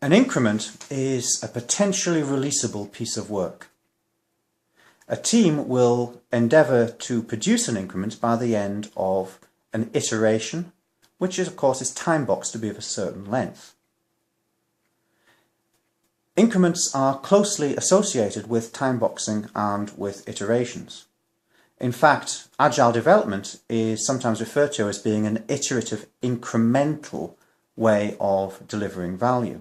An increment is a potentially releasable piece of work. A team will endeavour to produce an increment by the end of an iteration, which of course is time boxed to be of a certain length. Increments are closely associated with time boxing and with iterations. In fact, Agile development is sometimes referred to as being an iterative incremental way of delivering value.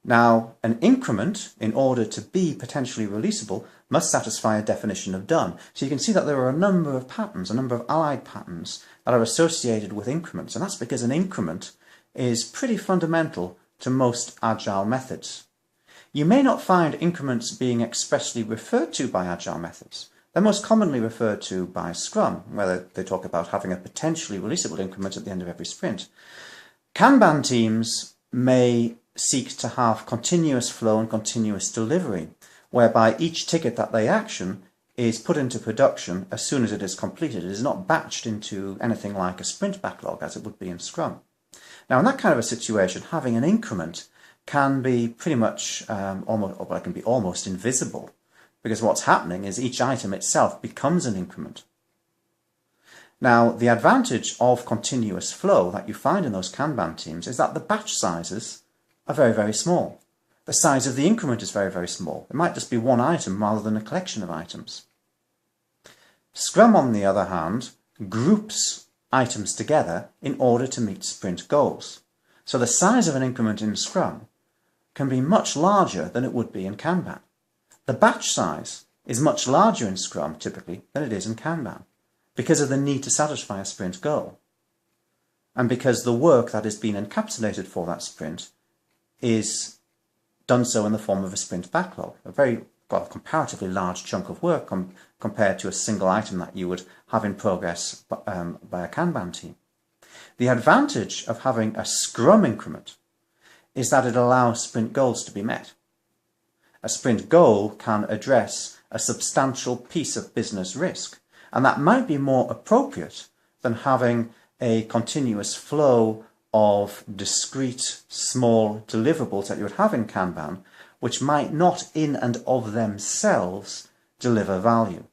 Now, an increment, in order to be potentially releasable, must satisfy a definition of done. So you can see that there are a number of patterns, a number of allied patterns that are associated with increments, and that's because an increment is pretty fundamental to most Agile methods. You may not find increments being expressly referred to by Agile methods. They're most commonly referred to by Scrum, where they talk about having a potentially releasable increment at the end of every sprint. Kanban teams may seek to have continuous flow and continuous delivery, whereby each ticket that they action is put into production as soon as it is completed. It is not batched into anything like a sprint backlog as it would be in Scrum. Now, in that kind of a situation, having an increment can be pretty much almost invisible, because what's happening is each item itself becomes an increment. Now, the advantage of continuous flow that you find in those Kanban teams is that the batch sizes are very, very small. The size of the increment is very, very small. It might just be one item rather than a collection of items. Scrum, on the other hand, groups items together in order to meet sprint goals. So the size of an increment in Scrum can be much larger than it would be in Kanban. The batch size is much larger in Scrum, typically, than it is in Kanban, because of the need to satisfy a sprint goal, and because the work that has been encapsulated for that sprint is done so in the form of a sprint backlog, a comparatively large chunk of work compared to a single item that you would have in progress by a Kanban team. The advantage of having a Scrum increment is that it allows sprint goals to be met. A sprint goal can address a substantial piece of business risk, and that might be more appropriate than having a continuous flow of discrete small deliverables that you would have in Kanban, which might not in and of themselves deliver value.